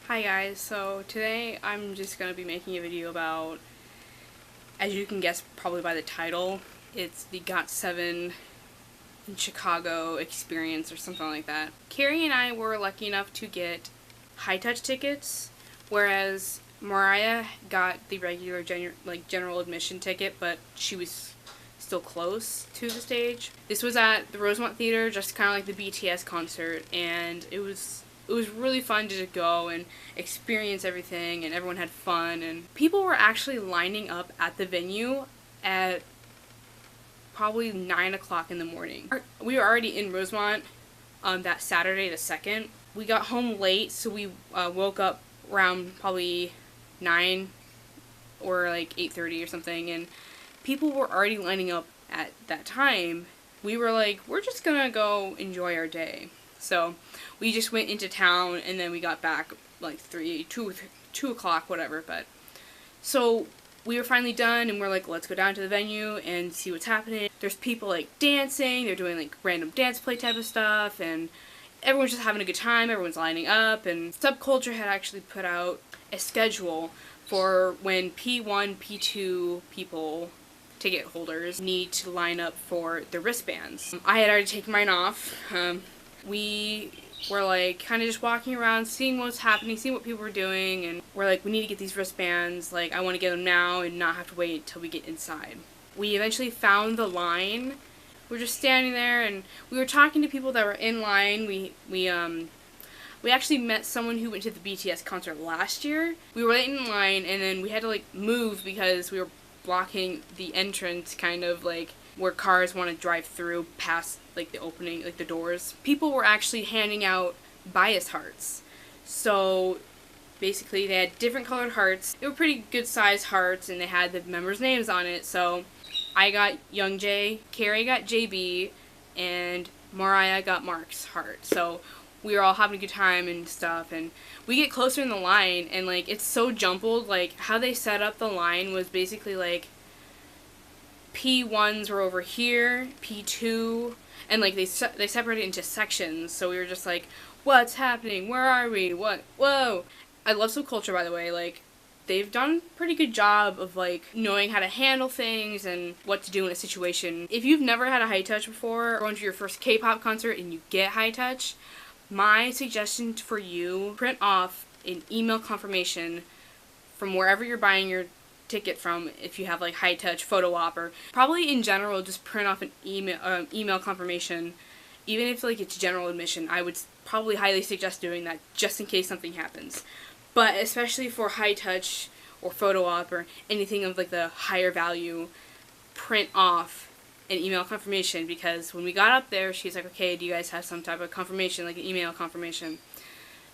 Hi guys, so today I'm just going to be making a video about, as you can guess probably by the title, it's the GOT7 in Chicago experience or something like that. Carrie and I were lucky enough to get high touch tickets, whereas Mariah got the regular general admission ticket, but she was still close to the stage. This was at the Rosemont Theater, just kind of like the BTS concert, and it was really fun to go and experience everything, and everyone had fun, and people were actually lining up at the venue at probably 9 o'clock in the morning. We were already in Rosemont that Saturday the 2nd. We got home late, so we woke up around probably 9 or like 8:30 or something, and people were already lining up at that time. We were like, we're just gonna go enjoy our day. So we just went into town, and then we got back like 2 o'clock, whatever. But so we were finally done, and we're like, let's go down to the venue and see what's happening. There's people like dancing, they're doing like random dance play type of stuff, and everyone's just having a good time, everyone's lining up. And Subculture had actually put out a schedule for when P1, P2 people, ticket holders, need to line up for the wristbands. I had already taken mine off. We were like kind of just walking around, seeing what's happening, seeing what people were doing, and we're like, we need to get these wristbands. Like, I want to get them now and not have to wait until we get inside. We eventually found the line. We were just standing there, and we were talking to people that were in line. We actually met someone who went to the BTS concert last year. We were waiting in line, and then we had to like move because we were blocking the entrance, kind of like where cars want to drive through past like the opening, like the doors. People were actually handing out bias hearts. So basically they had different colored hearts. They were pretty good sized hearts, and they had the members' names on it. So I got Young J, Carrie got JB, and Mariah got Mark's heart. So we were all having a good time and stuff, and we get closer in the line, and like it's so jumbled. Like how they set up the line was basically like P1s were over here, P2, and like they separated into sections. So we were just like, what's happening? Where are we? What? Whoa! I love Subculture, by the way. Like, they've done a pretty good job of like knowing how to handle things and what to do in a situation. If you've never had a high touch before, going to your first K-pop concert and you get high touch, my suggestion for you: print off an email confirmation from wherever you're buying your ticket from. If you have like high touch, photo op, or probably in general just print off an email confirmation. Even if like it's general admission, I would probably highly suggest doing that just in case something happens. But especially for high touch or photo op or anything of like the higher value, print off an email confirmation, because when we got up there, she's like, okay, do you guys have some type of confirmation, like an email confirmation?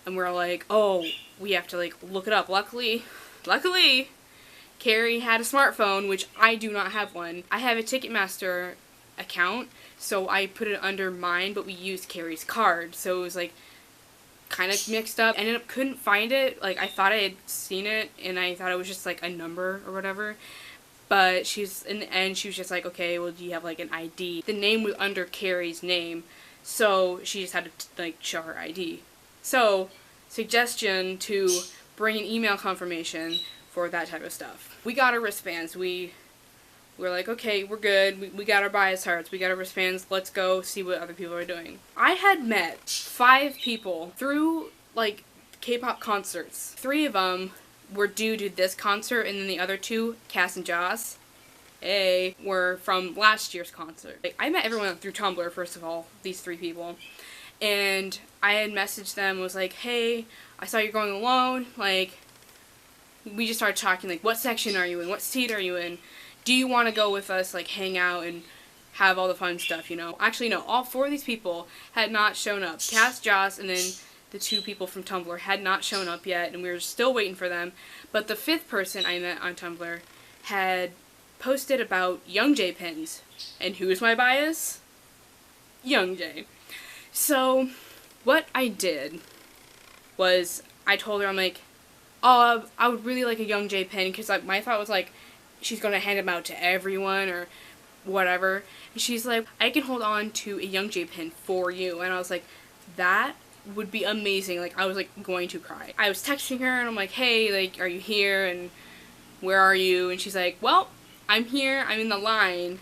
And we're like, oh, we have to like look it up. Luckily, Carrie had a smartphone, which I do not have one. I have a Ticketmaster account, so I put it under mine, but we used Carrie's card, so it was like kind of mixed up. Ended up couldn't find it. Like, I thought I had seen it, and I thought it was just like a number or whatever. But in the end, she was just like, okay, well, do you have like an ID? The name was under Carrie's name, so she just had to like show her ID. So, suggestion to bring an email confirmation for that type of stuff. We got our wristbands. We're like, okay, we're good. We got our bias hearts. We got our wristbands. Let's go see what other people are doing. I had met 5 people through like K-pop concerts. 3 of them were due to this concert, and then the other 2, Cass and Joss, were from last year's concert. Like, I met everyone through Tumblr, first of all, these 3 people. And I had messaged them, was like, hey, I saw you're going alone. Like, we just started talking, like, what section are you in? What seat are you in? Do you want to go with us, like, hang out and have all the fun stuff, you know? Actually, no, all 4 of these people had not shown up. Cass, Joss, and then the 2 people from Tumblr had not shown up yet, and we were still waiting for them. But the 5th person I met on Tumblr had posted about Young J pins. And who's my bias? Young J. So, what I did was, I told her, I'm like, oh, I would really like a Young J pin, because like, my thought was like, she's going to hand them out to everyone, or whatever. And she's like, I can hold on to a Young J pin for you. And I was like, that would be amazing. Like, I was like going to cry. I was texting her and I'm like, hey, like, are you here? And where are you? And she's like, well, I'm here, I'm in the line,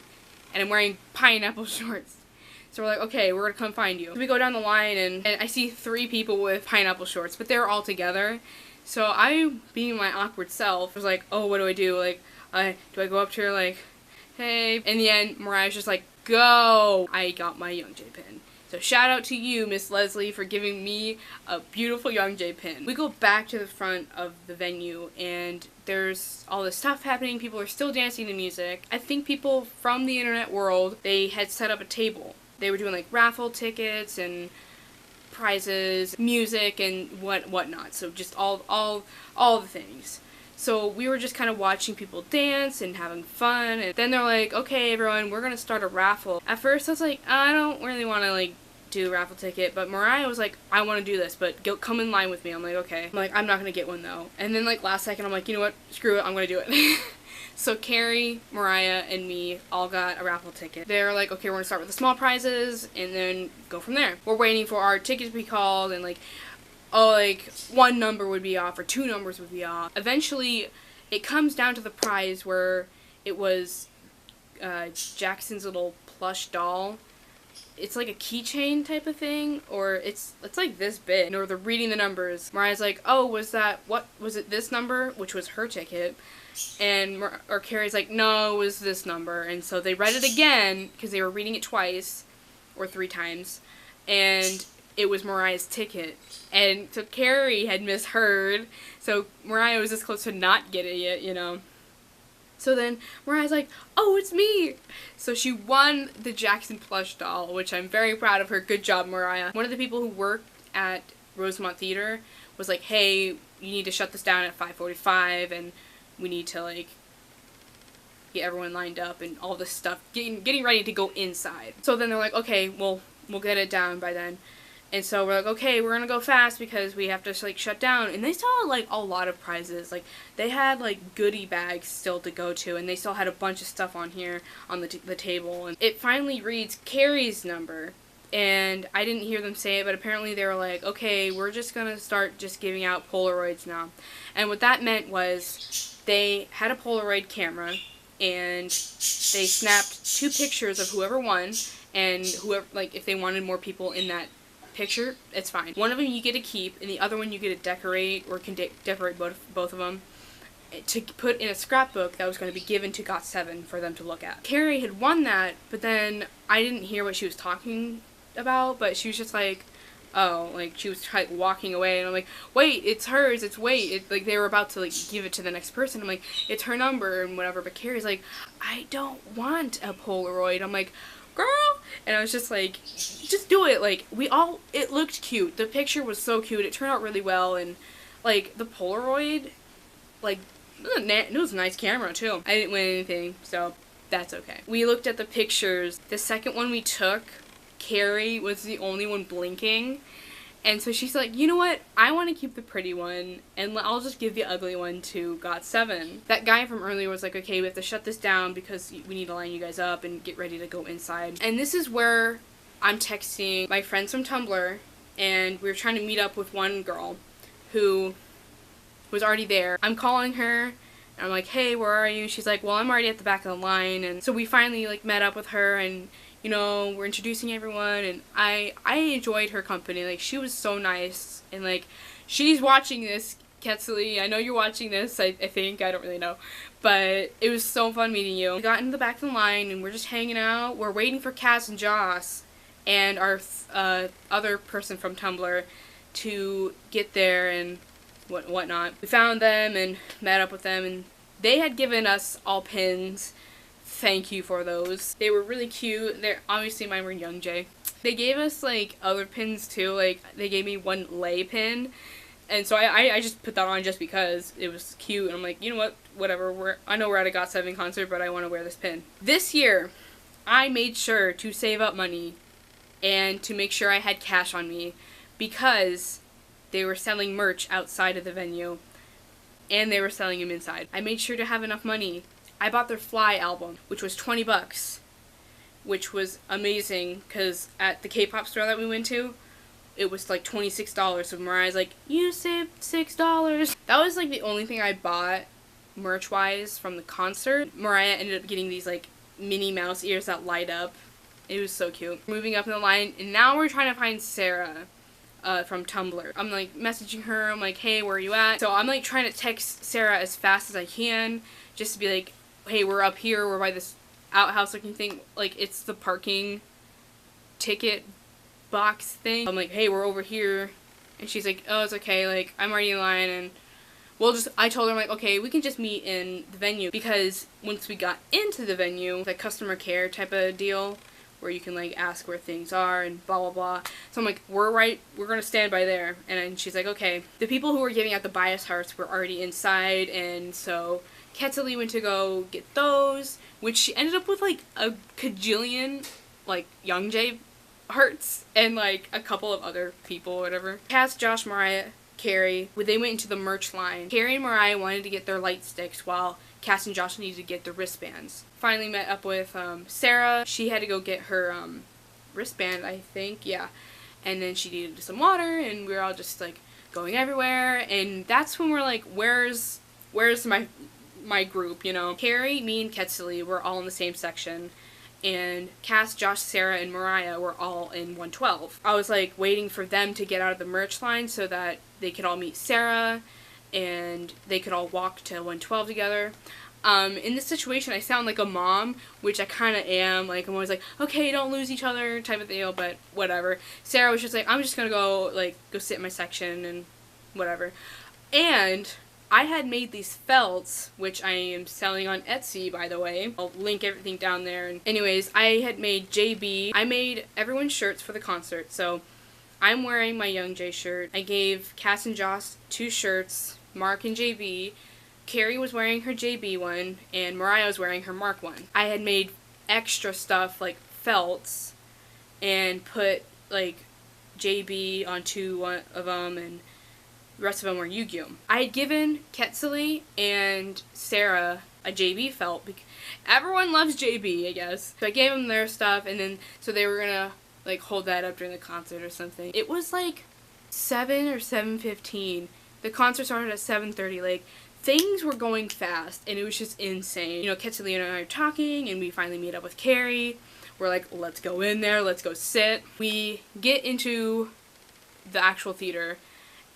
and I'm wearing pineapple shorts. So we're like, okay, we're gonna come find you. So we go down the line, and I see 3 people with pineapple shorts, but they're all together. So I, being my awkward self, was like, oh, what do I do? Like, do I go up to her, like, hey? In the end, Mariah's just like, go! I got my Young J pin. So shout out to you, Miss Leslie, for giving me a beautiful Young J pin. We go back to the front of the venue, and there's all this stuff happening. People are still dancing to music. I think people from the internet world, they had set up a table. They were doing like raffle tickets and prizes, music, and whatnot. So just all the things. So we were just kind of watching people dance and having fun, and then they're like, okay, everyone, we're gonna start a raffle. At first I was like, I don't really want to like do a raffle ticket, but Mariah was like, I want to do this, but come in line with me. I'm like, okay. I'm like, I'm not gonna get one though. And then like last second I'm like, you know what, screw it, I'm gonna do it. So Carrie, Mariah, and me all got a raffle ticket. They're like, okay, we're gonna start with the small prizes and then go from there. We're waiting for our tickets to be called, and like, oh, like 1 number would be off or 2 numbers would be off. Eventually, it comes down to the prize where it was Jackson's little plush doll. It's like a keychain type of thing, or it's like this big. Or they're reading the numbers. Mariah's like, oh, was it this number, which was her ticket? And Carrie's like, no, it was this number. And so they read it again, because they were reading it twice, or 3 times, and it was Mariah's ticket. And so Carrie had misheard, so Mariah was this close to not getting it, you know. So then Mariah's like, oh, it's me! So she won the Jackson plush doll, which I'm very proud of her. Good job, Mariah. One of the people who worked at Rosemont Theater was like, hey, you need to shut this down at 5:45, and we need to, like, get everyone lined up and all this stuff, getting ready to go inside. So then they're like, okay, well, we'll get it down by then. And so we're like, okay, we're gonna go fast because we have to, like, shut down. And they still had, like, a lot of prizes. Like, they had, like, goodie bags still to go to, and they still had a bunch of stuff on here on the table. And it finally reads Carrie's number. And I didn't hear them say it, but apparently they were like, okay, we're just gonna start just giving out Polaroids now. And what that meant was they had a Polaroid camera, and they snapped 2 pictures of whoever won, and whoever, like, if they wanted more people in that picture, it's fine. One of them you get to keep, and the other one you get to decorate, or can decorate both of them, to put in a scrapbook that was going to be given to GOT7 for them to look at. Carrie had won that, but then I didn't hear what she was talking about, but she was just like, oh, like, she was like walking away, and I'm like, wait, it's hers, like, they were about to, like, give it to the next person. I'm like, it's her number, and whatever, but Carrie's like, I don't want a Polaroid. I'm like, girl, and I was just like, just do it. Like, it looked cute. The picture was so cute. It turned out really well, and, like, the Polaroid, like, it was a nice camera, too. I didn't win anything, so that's okay. We looked at the pictures. The second one we took, Carrie was the only one blinking, and so she's like, you know what, I want to keep the pretty one, and I'll just give the ugly one to GOT7. That guy from earlier was like, okay, we have to shut this down because we need to line you guys up and get ready to go inside. And this is where I'm texting my friends from Tumblr, and we were trying to meet up with one girl who was already there. I'm calling her, and I'm like, hey, where are you? She's like, well, I'm already at the back of the line. And so we finally, like, met up with her, and, you know, we're introducing everyone, and I enjoyed her company. Like, she was so nice, and, like, she's watching this, Ketsley. I know you're watching this, I think. I don't really know. But it was so fun meeting you. We got into the back of the line, and we're just hanging out. We're waiting for Cass and Joss and our other person from Tumblr to get there and whatnot. We found them and met up with them, and they had given us all pins. Thank you for those. They were really cute. They're obviously mine were Young J. They gave us, like, other pins too. Like, they gave me one lay pin, and so I just put that on just because it was cute. And I'm like, you know what, whatever. I know we're at a GOT7 concert, but I want to wear this pin. This year, I made sure to save up money and to make sure I had cash on me, because they were selling merch outside of the venue, and they were selling them inside. I made sure to have enough money. I bought their Fly album, which was $20, which was amazing, because at the K-pop store that we went to, it was like $26. So Mariah's like, you saved $6. That was like the only thing I bought merch-wise from the concert. Mariah ended up getting these like Minnie Mouse ears that light up. It was so cute. Moving up in the line, and now we're trying to find Sarah from Tumblr. I'm like messaging her. I'm like, hey, where are you at? So I'm like trying to text Sarah as fast as I can, just to be like, hey, we're up here. We're by this outhouse looking thing. Like, it's the parking ticket box thing. I'm like, hey, we're over here. And she's like, oh, it's okay. Like, I'm already in line, and I told her, I'm like, okay, we can just meet in the venue. Because once we got into the venue, the customer care type of deal, where you can like ask where things are and blah blah blah. So I'm like, we're gonna stand by there. And she's like, okay. The people who were giving out the bias hearts were already inside, and so Ketali went to go get those, which she ended up with like a kajillion like Young J hearts and like a couple of other people or whatever. Cass, Josh, Mariah, Carrie, they went into the merch line. Carrie and Mariah wanted to get their light sticks while Cass and Josh needed to get the wristbands. Finally met up with Sarah. She had to go get her wristband, I think, yeah. And then she needed some water, and we were all just like going everywhere. And that's when we're like, where's my group, you know? Carrie, me, and Ketali were all in the same section. And Cass, Josh, Sarah, and Mariah were all in 112. I was like waiting for them to get out of the merch line so that they could all meet Sarah and they could all walk to 112 together. In this situation, I sound like a mom, which I kind of am. Like, I'm always like, okay, don't lose each other type of deal, but whatever. Sarah was just like, I'm just gonna go sit in my section and whatever. And I had made these felts, which I am selling on Etsy, by the way. I'll link everything down there. And anyways, I had made JB. I made everyone's shirts for the concert, so I'm wearing my Young J shirt. I gave Cass and Josh 2 shirts, Mark and JB. Carrie was wearing her JB one, and Mariah was wearing her Mark one. I had made extra stuff, like felts, and put, like, JB on 2 of them, and the rest of them were Yu-Gi-Oh! I had given Ketali and Sarah a JB felt. Everyone loves JB, I guess. So I gave them their stuff, and then, so they were gonna, like, hold that up during the concert or something. It was, like, 7 or 7:15. The concert started at 7:30, like, things were going fast, and it was just insane. You know, Ketali and I are talking, and we finally meet up with Carrie. We're like, let's go in there, let's go sit. We get into the actual theater,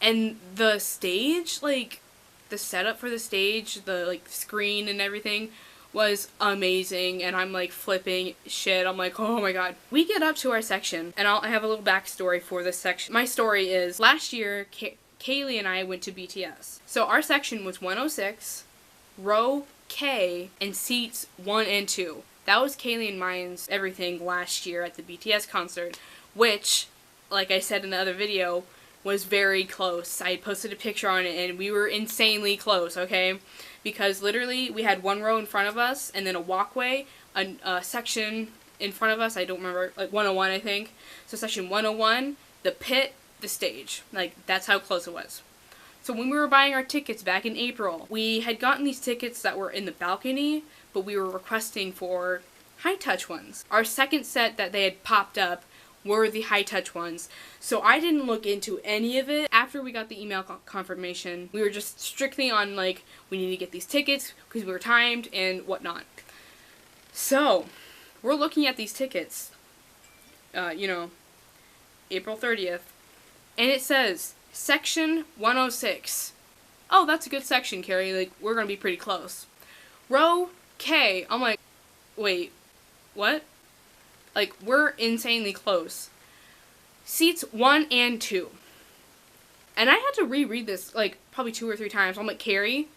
and the stage, like, the setup for the stage, the, like, screen and everything was amazing, and I'm, like, flipping shit. I'm like, oh my god. We get up to our section, and I have a little backstory for this section. My story is, last year, Kaylee and I went to BTS. So our section was 106, row K, and seats 1 and 2. That was Kaylee and mine's everything last year at the BTS concert, which, like I said in the other video, was very close. I posted a picture on it, and we were insanely close, okay? Because literally, we had 1 row in front of us, and then a walkway, a section in front of us, I don't remember, like 101, I think. So section 101, the pit, the stage. Like, that's how close it was. So when we were buying our tickets back in April, we had gotten these tickets that were in the balcony, but we were requesting for high-touch ones. Our second set that they had popped up were the high-touch ones. So I didn't look into any of it. After we got the email confirmation, we were just strictly on, like, we need to get these tickets because we were timed and whatnot. So, we're looking at these tickets, you know, April 30th, and it says, Section 106. Oh, that's a good section, Carrie. Like, we're gonna be pretty close. Row K. I'm like, wait, what? Like, we're insanely close. Seats 1 and 2. And I had to reread this, like, probably 2 or 3 times. I'm like, Carrie,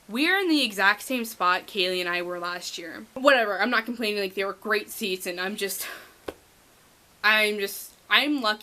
we're in the exact same spot Kaylee and I were last year. Whatever, I'm not complaining. Like, they were great seats, and I'm lucky.